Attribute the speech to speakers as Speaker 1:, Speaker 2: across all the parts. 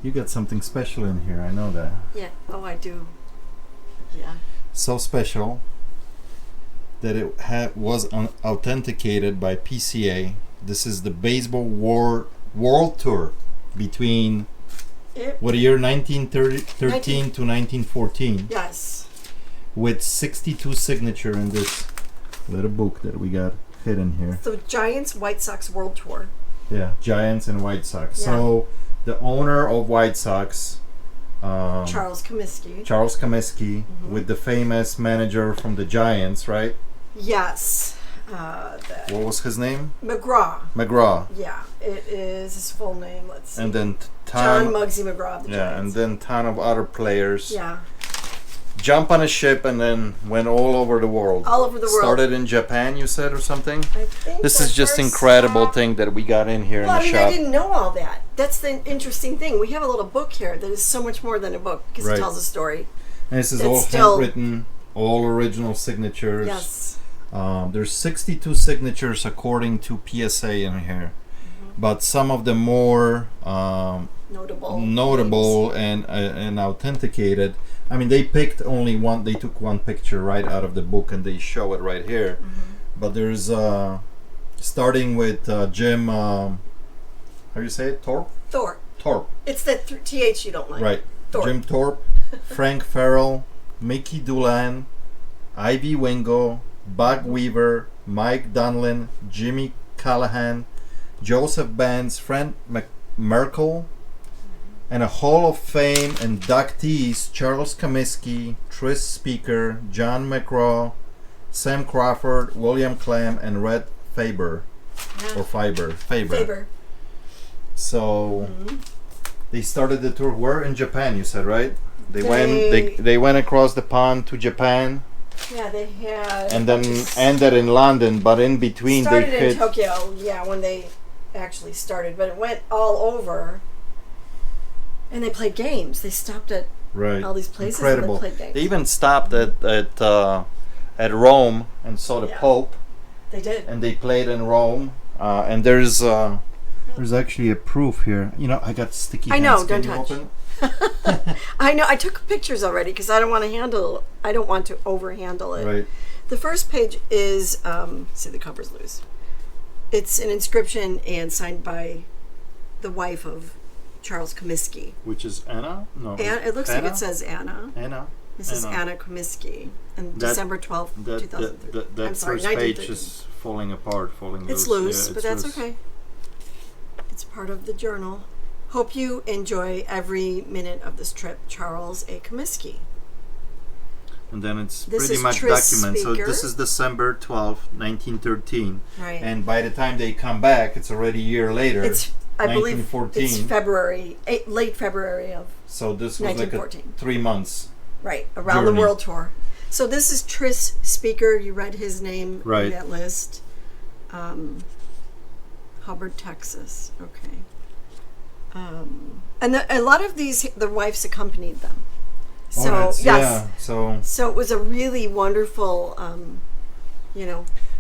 Speaker 1: You got something special in here, I know that.
Speaker 2: Yeah. Oh, I do. Yeah.
Speaker 1: So special that it was authenticated by PCA. This is the baseball world tour between what year? 1913 to 1914.
Speaker 2: Yes.
Speaker 1: With 62 signature in this little book that we got hidden here.
Speaker 2: So Giants White Sox World Tour.
Speaker 1: Yeah, Giants and White Sox.
Speaker 2: Yeah.
Speaker 1: So the owner of White Sox,
Speaker 2: Charles Comiskey.
Speaker 1: Mm-hmm. With the famous manager from the Giants, right?
Speaker 2: Yes.
Speaker 1: What was his name?
Speaker 2: McGraw. Yeah, it is his full name. Let's see.
Speaker 1: And then
Speaker 2: John Muggsy McGraw of the Giants.
Speaker 1: Yeah, and then ton of other players.
Speaker 2: Yeah.
Speaker 1: Jump on a ship and then went all over the world.
Speaker 2: All over the world.
Speaker 1: Started in Japan, you said, or something?
Speaker 2: I think
Speaker 1: this is just incredible thing that we got in here in the shop.
Speaker 2: I didn't know all that. That's the interesting thing. We have a little book here that is so much more than a book because it tells a story.
Speaker 1: And this is all handwritten, all original signatures.
Speaker 2: Yes.
Speaker 1: There's 62 signatures according to PSA in here. Mm-hmm. But some of the more notable and authenticated. I mean, they picked only one. They took one picture right out of the book and they show it right here. Mm-hmm. But there's starting with Jim. How do you say it? Thorpe. Thorpe.
Speaker 2: It's the TH you don't like.
Speaker 1: Right.
Speaker 2: Thorpe.
Speaker 1: Jim Thorpe, Frank Farrell, Mickey Doolan, Ivy Wingo, Buck Weaver, Mike Donlin, Jimmy Callahan, Joseph Benz, Frank Merkle, and a Hall of Fame inductees: Charles Comiskey, Tris Speaker, John McGraw, Sam Crawford, William Klem, and Red Faber.
Speaker 2: Yeah.
Speaker 1: Or Faber. So they started the tour. Where in Japan? You said, right? They went across the pond to Japan.
Speaker 2: Yeah, they had.
Speaker 1: And then ended in London, but in between
Speaker 2: started
Speaker 1: they
Speaker 2: in Tokyo. Yeah, when they actually started, but it went all over. And they played games. They stopped at all these places.
Speaker 1: Incredible.
Speaker 2: And they played games.
Speaker 1: They even stopped at Rome and saw the Pope.
Speaker 2: They did.
Speaker 1: And they played in Rome. And there's actually a proof here. You know, I got sticky hands.
Speaker 2: I know.
Speaker 1: Can
Speaker 2: Don't
Speaker 1: you
Speaker 2: touch.
Speaker 1: open?
Speaker 2: I know. I took pictures already because I don't want to overhandle it.
Speaker 1: Right.
Speaker 2: The first page is see, the cover's loose. It's an inscription and signed by the wife of Charles Comiskey.
Speaker 1: Which is Anna? No.
Speaker 2: It looks
Speaker 1: Anna?
Speaker 2: like it says Anna. Mrs. Anna Comiskey. And December 12th, 2003.
Speaker 1: That first page is falling apart, falling loose.
Speaker 2: It's loose,
Speaker 1: yeah,
Speaker 2: but that's okay. It's part of the journal. Hope you enjoy every minute of this trip, Charles A. Comiskey.
Speaker 1: And then it's
Speaker 2: this
Speaker 1: pretty much documented. So this is December 12th, 1913.
Speaker 2: Right.
Speaker 1: And by the time they come back, it's already a year later.
Speaker 2: I believe it's February, late February of
Speaker 1: So this was like 3 months.
Speaker 2: Right, around the world tour. So this is Tris Speaker. You read his name in that list. Hubbard, Texas. Okay. And a lot of these, the wives accompanied them. So so it was a really wonderful,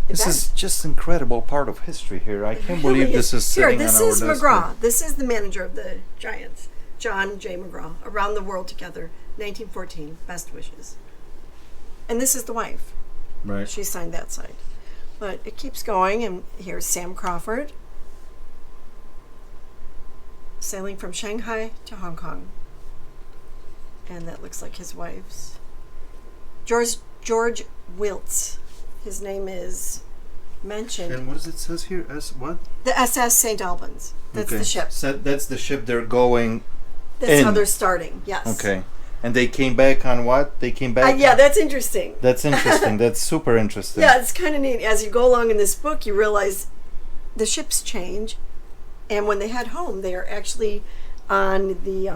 Speaker 1: This is just incredible part of history here. I can't believe this is sitting on our desk.
Speaker 2: This is McGraw. This is the manager of the Giants, John J. McGraw. Around the World Together, 1914. Best wishes. And this is the wife.
Speaker 1: Right.
Speaker 2: She signed that side. But it keeps going, and here's Sam Crawford. Sailing from Shanghai to Hong Kong. And that looks like his wife's. George Wiltz. His name is mentioned.
Speaker 1: And what does it says here? As what?
Speaker 2: The SS St. Albans. That's the ship.
Speaker 1: So that's the ship they're going
Speaker 2: That's how they're starting, yes.
Speaker 1: Okay. And they came back on what? They came back?
Speaker 2: Yeah, that's interesting.
Speaker 1: That's interesting. That's super interesting.
Speaker 2: Yeah, it's kind of neat. As you go along in this book, you realize the ships change. And when they head home, they are actually on the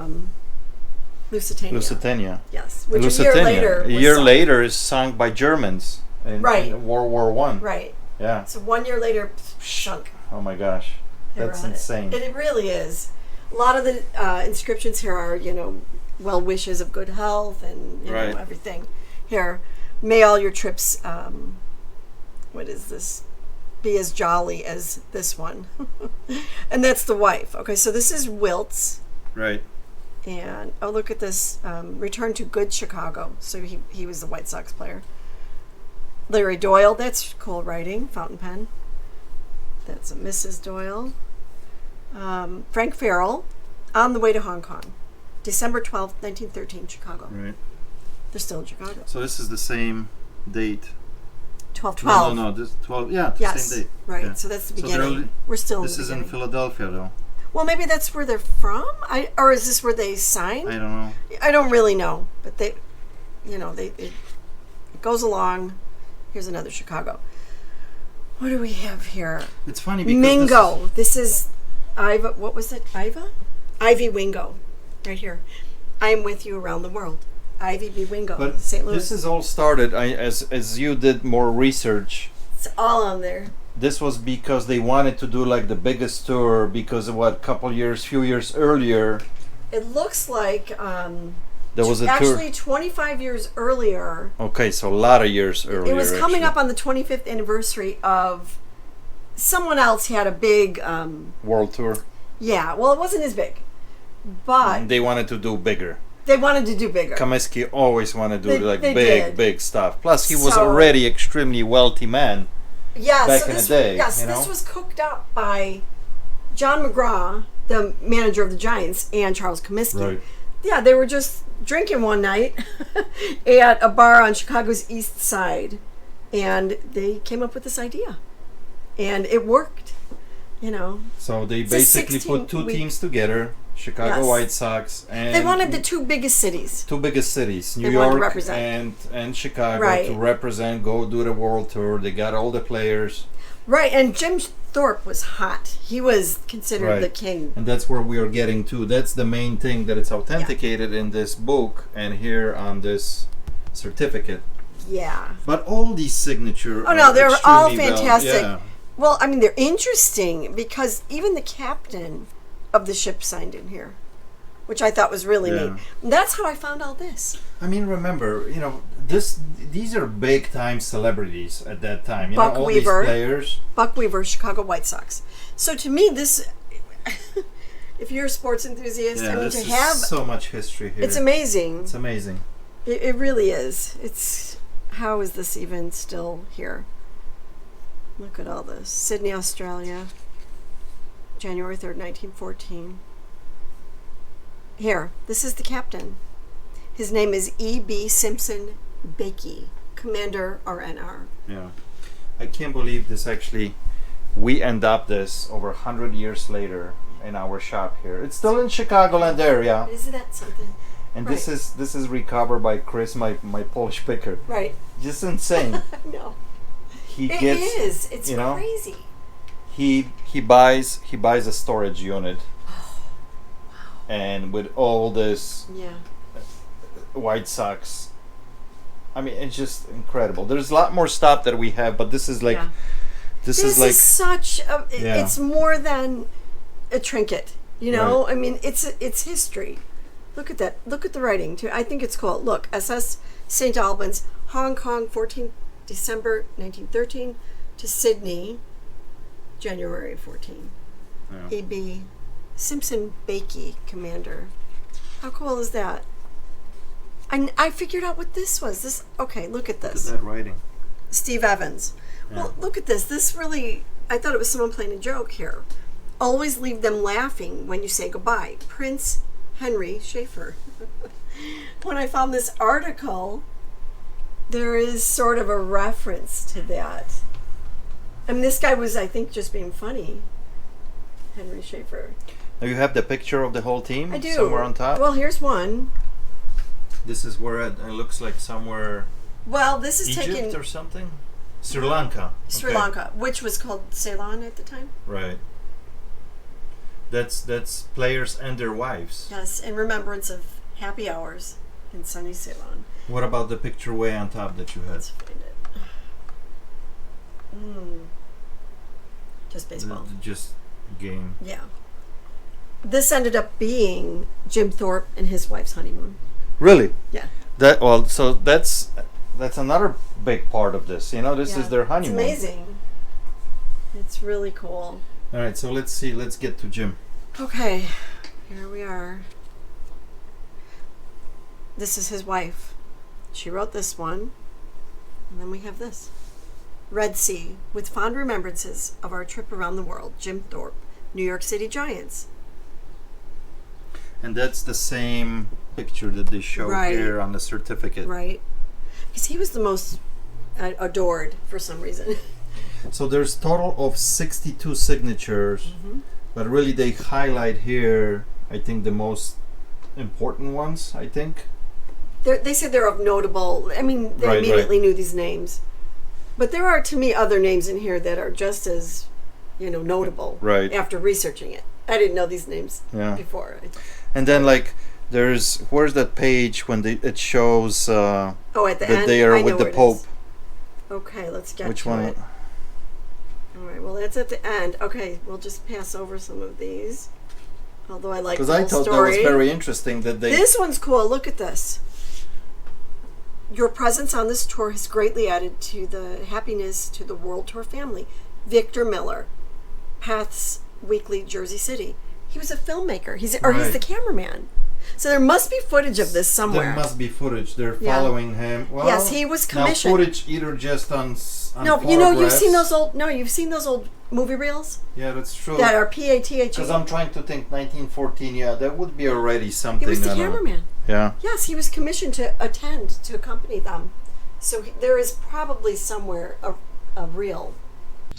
Speaker 2: Lusitania. Yes. Which
Speaker 1: a year later is sunk by Germans in World War I.
Speaker 2: Right.
Speaker 1: Yeah.
Speaker 2: So 1 year later, sunk.
Speaker 1: Oh my gosh. That's insane.
Speaker 2: It really is. A lot of the inscriptions here are, well wishes of good health and you know, everything. Here, may all your trips, what is this? Be as jolly as this one. And that's the wife. Okay, so this is Wiltz.
Speaker 1: Right.
Speaker 2: And oh, look at this, return to good Chicago. So he was the White Sox player. Larry Doyle, that's cool writing, fountain pen. That's a Mrs. Doyle. Frank Farrell, On the Way to Hong Kong, December 12th, 1913, Chicago.
Speaker 1: Right.
Speaker 2: They're still in Chicago.
Speaker 1: So this is the same date.
Speaker 2: 12/12.
Speaker 1: No, this 12. Yeah, the
Speaker 2: Yes,
Speaker 1: same date.
Speaker 2: right.
Speaker 1: Yeah.
Speaker 2: So that's the
Speaker 1: So they're
Speaker 2: beginning.
Speaker 1: only-
Speaker 2: We're still in
Speaker 1: This
Speaker 2: the
Speaker 1: is in
Speaker 2: beginning.
Speaker 1: Philadelphia, though.
Speaker 2: Well, maybe that's where they're from. Or is this where they signed?
Speaker 1: I don't know.
Speaker 2: I don't really know, but they, it goes along. Here's another Chicago. What do we have here?
Speaker 1: It's funny because
Speaker 2: Mingo. This is Iva. What was it? Ivy Wingo, right here. I am with you around the world. Ivy B. Wingo,
Speaker 1: But
Speaker 2: St. Louis.
Speaker 1: this is all started as you did more research.
Speaker 2: It's all on there.
Speaker 1: This was because they wanted to do like the biggest tour because of what few years earlier
Speaker 2: It looks like
Speaker 1: there was a
Speaker 2: actually
Speaker 1: tour.
Speaker 2: 25 years earlier.
Speaker 1: Okay, so a lot of years earlier.
Speaker 2: It was coming
Speaker 1: actually.
Speaker 2: up on the 25th anniversary of someone else had a big.
Speaker 1: World tour.
Speaker 2: Yeah, well, it wasn't as big, but
Speaker 1: They wanted to do bigger.
Speaker 2: they wanted to do bigger.
Speaker 1: Comiskey always wanted to do
Speaker 2: They did.
Speaker 1: big stuff. Plus, he was
Speaker 2: So-
Speaker 1: already extremely wealthy man.
Speaker 2: Yeah,
Speaker 1: back
Speaker 2: so
Speaker 1: in
Speaker 2: this,
Speaker 1: the day,
Speaker 2: yes,
Speaker 1: you know?
Speaker 2: this was cooked up by John McGraw, the manager of the Giants, and Charles Comiskey.
Speaker 1: Right.
Speaker 2: Yeah, they were just drinking one night at a bar on Chicago's East Side, and they came up with this idea, and it worked.
Speaker 1: So they
Speaker 2: It's a
Speaker 1: basically put two
Speaker 2: 16-week
Speaker 1: teams together: Chicago
Speaker 2: Yes.
Speaker 1: White Sox and
Speaker 2: They wanted the two biggest cities.
Speaker 1: two biggest cities, New
Speaker 2: They wanted to
Speaker 1: York
Speaker 2: represent.
Speaker 1: and Chicago,
Speaker 2: Right.
Speaker 1: to represent, go do the world tour. They got all the players,
Speaker 2: Right, and Jim Thorpe was hot. He was considered
Speaker 1: Right.
Speaker 2: the king.
Speaker 1: and that's where we are getting to. That's the main thing that it's authenticated in this book and here on this certificate.
Speaker 2: Yeah.
Speaker 1: But all these signatures.
Speaker 2: Oh, no, they're all
Speaker 1: extremely
Speaker 2: fantastic.
Speaker 1: yeah.
Speaker 2: Well, I mean, they're interesting because even the captain of the ship signed in here, which I thought was really
Speaker 1: Yeah.
Speaker 2: neat. And that's how I found all this.
Speaker 1: I mean, remember, these are big time celebrities at that time.
Speaker 2: Buck
Speaker 1: all
Speaker 2: Weaver.
Speaker 1: these players.
Speaker 2: Buck Weaver, Chicago White Sox. So to me, this, if you're a sports enthusiast, I mean,
Speaker 1: this
Speaker 2: to
Speaker 1: is
Speaker 2: have,
Speaker 1: so much history here.
Speaker 2: it's amazing.
Speaker 1: It's amazing.
Speaker 2: It really is. How is this even still here? Look at all this. Sydney, Australia, January 3rd, 1914. Here, this is the captain. His name is E.B. Simpson Bakey, Commander RNR.
Speaker 1: Yeah. I can't believe this actually. We end up this over 100 years later in our shop here. It's still in Chicagoland area,
Speaker 2: Isn't that something?
Speaker 1: and
Speaker 2: Right.
Speaker 1: this is recovered by Chris, my Polish picker.
Speaker 2: Right.
Speaker 1: Just insane.
Speaker 2: No.
Speaker 1: He
Speaker 2: It
Speaker 1: gets.
Speaker 2: is. It's
Speaker 1: you know,
Speaker 2: crazy.
Speaker 1: He buys a storage unit, and with all this
Speaker 2: Yeah.
Speaker 1: White Sox. I mean, it's just incredible. There's a lot more stuff that we have, but this is like,
Speaker 2: Yeah.
Speaker 1: this
Speaker 2: This
Speaker 1: is like,
Speaker 2: is such a.
Speaker 1: Yeah.
Speaker 2: It's more than a trinket. You know. I mean, it's history. Look at that. Look at the writing too. I think it's cool. Look, SS St. Albans, Hong Kong, 14 December 1913 to Sydney, January 14.
Speaker 1: Yeah.
Speaker 2: A.B. Simpson Bakey, Commander. How cool is that? I figured out what this was. This okay. Look at
Speaker 1: Look at
Speaker 2: this.
Speaker 1: that writing.
Speaker 2: Steve Evans. Well, look at this. This really, I thought it was someone playing a joke here. Always leave them laughing when you say goodbye. Prince Henry Schaefer. When I found this article, there is sort of a reference to that. I mean, this guy was, I think, just being funny. Henry Schaefer.
Speaker 1: Now you have the picture of the whole team
Speaker 2: I do.
Speaker 1: somewhere on top.
Speaker 2: Well, here's one.
Speaker 1: This is where it looks like somewhere
Speaker 2: Well, this is
Speaker 1: Egypt
Speaker 2: taken
Speaker 1: or something. Sri Lanka.
Speaker 2: Sri
Speaker 1: Okay.
Speaker 2: Lanka, which was called Ceylon at the time.
Speaker 1: Right. That's players and their wives.
Speaker 2: Yes, in remembrance of happy hours in sunny Ceylon.
Speaker 1: What about the picture way on top that you had?
Speaker 2: Let's find it. Just baseball.
Speaker 1: Just game.
Speaker 2: Yeah. This ended up being Jim Thorpe and his wife's honeymoon.
Speaker 1: Really?
Speaker 2: Yeah.
Speaker 1: So that's another big part of this. This
Speaker 2: Yeah.
Speaker 1: is their honeymoon.
Speaker 2: It's amazing. It's really cool.
Speaker 1: All right, so let's see. Let's get to Jim.
Speaker 2: Okay, here we are. this is his wife. She wrote this one. And then we have this. Red Sea, with fond remembrances of our trip around the world. Jim Thorpe, New York City Giants.
Speaker 1: And that's the same picture that they show here on the certificate.
Speaker 2: Right. Because he was the most adored for some reason.
Speaker 1: So there's total of 62 signatures, but really they highlight here, I think, the most important ones, I think.
Speaker 2: They said they're of notable, I mean, they immediately knew these names. But there are, to me, other names in here that are just as, notable after researching it. I didn't know these names before.
Speaker 1: And then, where's that page when it shows
Speaker 2: at the end?
Speaker 1: that they are with the Pope?
Speaker 2: Okay, let's get
Speaker 1: Which
Speaker 2: to
Speaker 1: one?
Speaker 2: it. All right, well, that's at the end. Okay, we'll just pass over some of these. Although I like the whole story. Because I thought that was very interesting that they... This one's cool. Look at this. Your presence on this tour has greatly added to the happiness to the World Tour family. Victor Miller, Paths Weekly, Jersey City. He was a filmmaker. He's the cameraman. So there must be footage of this somewhere.
Speaker 1: There must be footage. They're following him. Well,
Speaker 2: yes, he was commissioned.
Speaker 1: Now footage either just on
Speaker 2: you've seen those old movie reels?
Speaker 1: Yeah, that's true.
Speaker 2: That are PATHE.
Speaker 1: Because I'm trying to think 1914, that would be already something.
Speaker 2: He was the cameraman.
Speaker 1: Yeah.
Speaker 2: Yes, he was commissioned to accompany them. So there is probably somewhere a reel.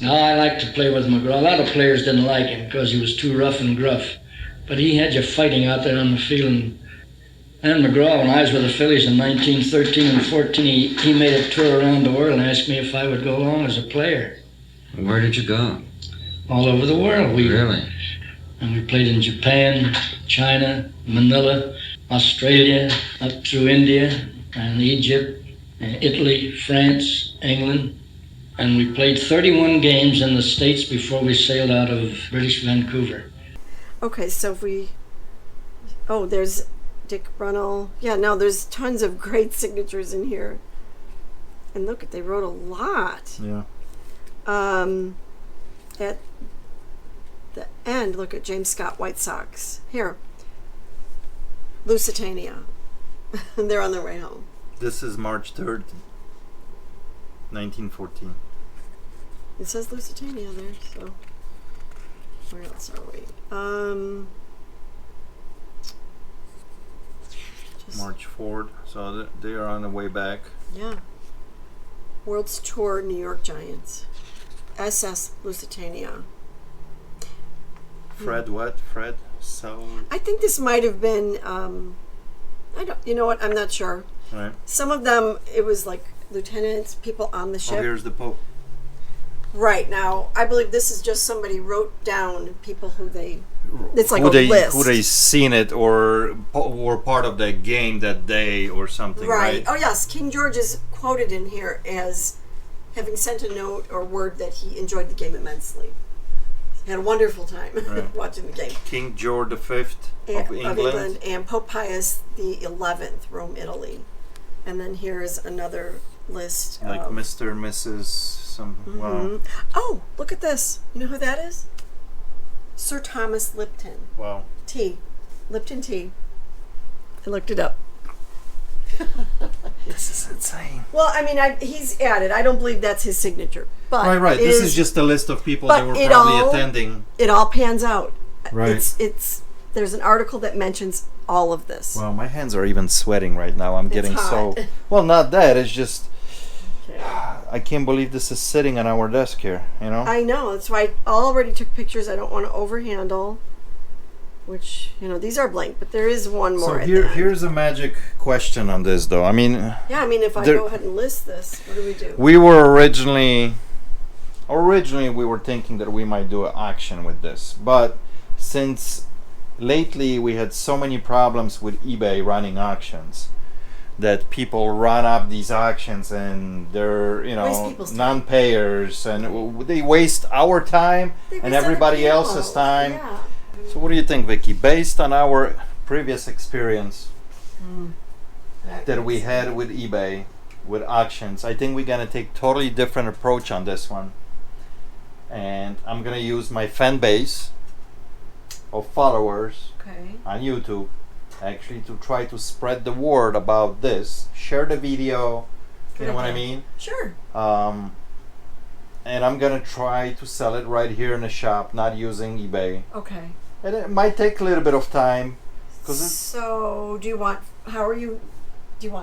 Speaker 3: No, I like to play with McGraw. A lot of players didn't like him because he was too rough and gruff. But he had you fighting out there on the field. And McGraw, when I was with the Phillies in 1913 and 14, he made a tour around the world and asked me if I would go along as a player.
Speaker 4: Where did you go?
Speaker 3: All over the world.
Speaker 4: Really?
Speaker 3: And we played in Japan, China, Manila, Australia, up through India, and Egypt, and Italy, France, England. And we played 31 games in the States before we sailed out of British Vancouver.
Speaker 2: Okay, so there's Dick Brunel. Yeah, no, there's tons of great signatures in here. And look, they wrote a lot.
Speaker 1: Yeah.
Speaker 2: At the end, look at James Scott White Sox. Here. Lusitania. They're on their way home.
Speaker 1: This is March 3rd, 1914.
Speaker 2: It says Lusitania there, so where else are we?
Speaker 1: March 4th, so they are on the way back.
Speaker 2: Yeah. World's Tour New York Giants. SS Lusitania.
Speaker 1: Fred what? Fred? So
Speaker 2: I think this might have been you know what, I'm not sure.
Speaker 1: Right.
Speaker 2: Some of them it was like lieutenants, people on the ship.
Speaker 1: Oh, here's the Pope.
Speaker 2: Right, now I believe this is just somebody wrote down people it's like a list.
Speaker 1: Who they seen it or were part of the game that day or something, right?
Speaker 2: Oh yes, King George is quoted in here as having sent a note or word that he enjoyed the game immensely. He had a wonderful time watching the game.
Speaker 1: King George V of England
Speaker 2: and Pope Pius XI, Rome, Italy. And then here is another list.
Speaker 1: Like Mr. and Mrs. Some. Wow.
Speaker 2: Oh, look at this. You know who that is? Sir Thomas Lipton.
Speaker 1: Wow.
Speaker 2: Tea. Lipton tea. I looked it up.
Speaker 1: This is insane.
Speaker 2: Well, I mean, he's added. I don't believe that's his signature. But
Speaker 1: right. This is just a list of people that were probably attending.
Speaker 2: It all pans out.
Speaker 1: Right.
Speaker 2: There's an article that mentions all of this.
Speaker 1: Well, my hands are even sweating right now. I'm getting
Speaker 2: hot.
Speaker 1: so... Well, not that. It's just... I can't believe this is sitting on our desk here,
Speaker 2: I know. That's why I already took pictures. I don't want to overhandle. Which, these are blank, but there is one more.
Speaker 1: So here's a magic question on this, though. I mean...
Speaker 2: Yeah, if I go ahead and list this, what do we do?
Speaker 1: We were originally we were thinking that we might do an auction with this. But since lately we had so many problems with eBay running auctions, that people run up these auctions and they're non-payers and they waste our time and everybody else's time.
Speaker 2: Yeah.
Speaker 1: So what do you think, Vicky? Based on our previous experience that we had with eBay, with auctions, I think we're gonna take totally different approach on this one. And I'm gonna use my fan base of followers on YouTube, actually, to try to spread the word about this. Share the video. You know what I mean?
Speaker 2: Sure.
Speaker 1: And I'm gonna try to sell it right here in the shop, not using eBay.
Speaker 2: Okay.
Speaker 1: And it might take a little bit of time.
Speaker 2: So, do you want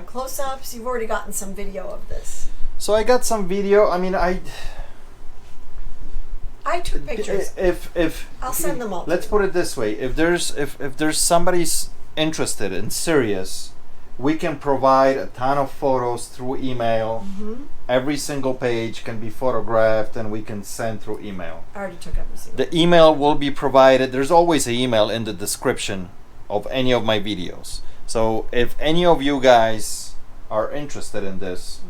Speaker 2: close-ups? You've already gotten some video of this.
Speaker 1: So I got some video. I mean, I
Speaker 2: took pictures.
Speaker 1: If
Speaker 2: I'll send them all.
Speaker 1: Let's put it this way: if there's somebody's interested and serious, we can provide a ton of photos through email.
Speaker 2: Mm-hmm.
Speaker 1: Every single page can be photographed, and we can send through email.
Speaker 2: I already took every single.
Speaker 1: The email will be provided. There's always an email in the description of any of my videos. So if any of you guys are interested in this,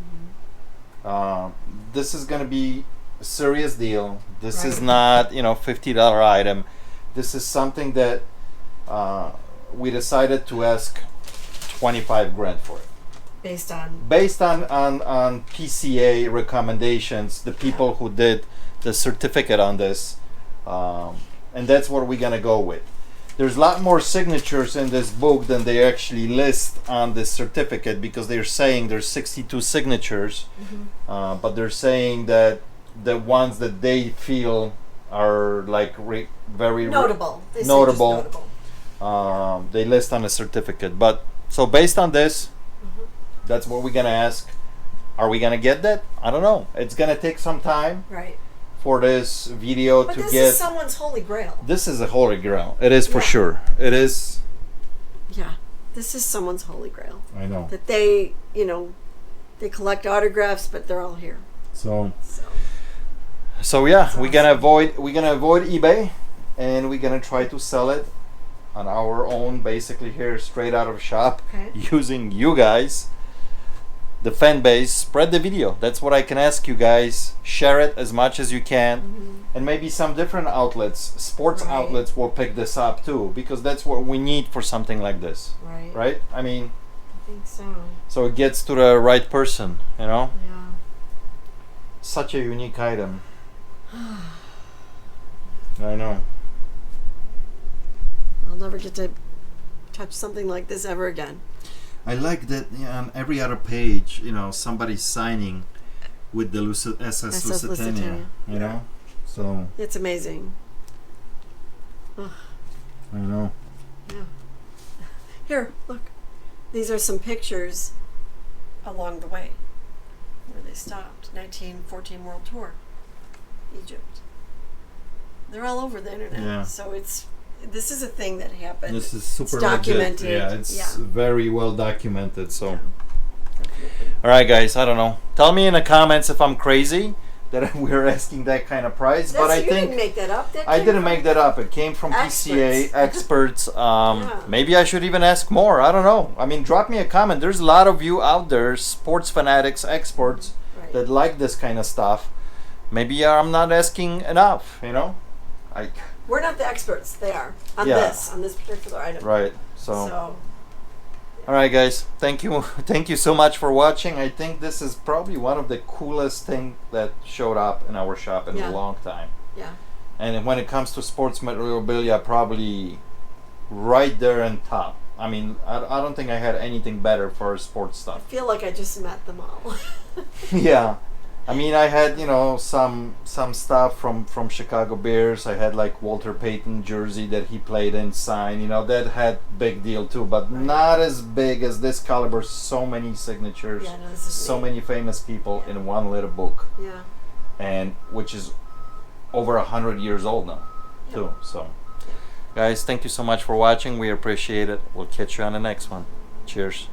Speaker 1: this is going to be a serious deal. This is not, $50 item. This is something that we decided to ask $25,000 for it.
Speaker 2: Based on
Speaker 1: PCA recommendations, the people who did the certificate on this, and that's what we're gonna go with. There's a lot more signatures in this book than they actually list on this certificate, because they're saying there's 62 signatures, but they're saying that the ones that they feel are like very
Speaker 2: notable. They
Speaker 1: list on the certificate. But so based on this, that's what we're gonna ask. Are we gonna get that? I don't know. It's gonna take some time.
Speaker 2: Right.
Speaker 1: For this video
Speaker 2: but
Speaker 1: to
Speaker 2: this
Speaker 1: get.
Speaker 2: This is someone's holy grail.
Speaker 1: This is a holy grail. It is for sure. It is.
Speaker 2: Yeah, this is someone's holy grail.
Speaker 1: I know.
Speaker 2: That they collect autographs, but they're all here.
Speaker 1: So yeah,
Speaker 2: awesome.
Speaker 1: we're gonna avoid eBay, and we're gonna try to sell it on our own, basically here straight out of shop, using you guys, the fan base. Spread the video. That's what I can ask you guys. Share it as much as you can, and maybe some different outlets, sports outlets, will pick this up too, because that's what we need for something like this. Right? I mean,
Speaker 2: I think so.
Speaker 1: So it gets to the right person,
Speaker 2: Yeah.
Speaker 1: Such a unique item. I know.
Speaker 2: I'll never get to touch something like this ever again.
Speaker 1: I like that on every other page, somebody's signing with the SS Lusitania, you know? So
Speaker 2: it's amazing. Ugh.
Speaker 1: I know.
Speaker 2: Yeah. Here, look. These are some pictures along the way where they stopped. 1914 World Tour, Egypt. They're all over the internet.
Speaker 1: Yeah.
Speaker 2: So this is a thing that happened.
Speaker 1: This is super
Speaker 2: it's documented.
Speaker 1: Legit. Yeah, it's very well documented. So,
Speaker 2: definitely.
Speaker 1: All right, guys. I don't know. Tell me in the comments if I'm crazy that we're asking that kind of price. But I think
Speaker 2: didn't make that up.
Speaker 1: I didn't make that up. It came from PCA experts. Maybe I should even ask more. I don't know. I mean, drop me a comment. There's a lot of you out there, sports fanatics, experts, that like this kind of stuff. Maybe I'm not asking enough.
Speaker 2: We're not the experts. They are on this particular item.
Speaker 1: Right. So. All right, guys. Thank you so much for watching. I think this is probably one of the coolest thing that showed up in our shop in a long time.
Speaker 2: Yeah.
Speaker 1: And when it comes to sports memorabilia, probably right there on top. I mean, I don't think I had anything better for sports stuff.
Speaker 2: I feel like I just met them all.
Speaker 1: Yeah. I mean, I had, some stuff from Chicago Bears. I had like Walter Payton jersey that he played in signed. That had big deal too, but not as big as this caliber. So many signatures, so many famous people in one little book.
Speaker 2: Yeah.
Speaker 1: And which is over 100 years old now, too. So, guys, thank you so much for watching. We appreciate it. We'll catch you on the next one. Cheers.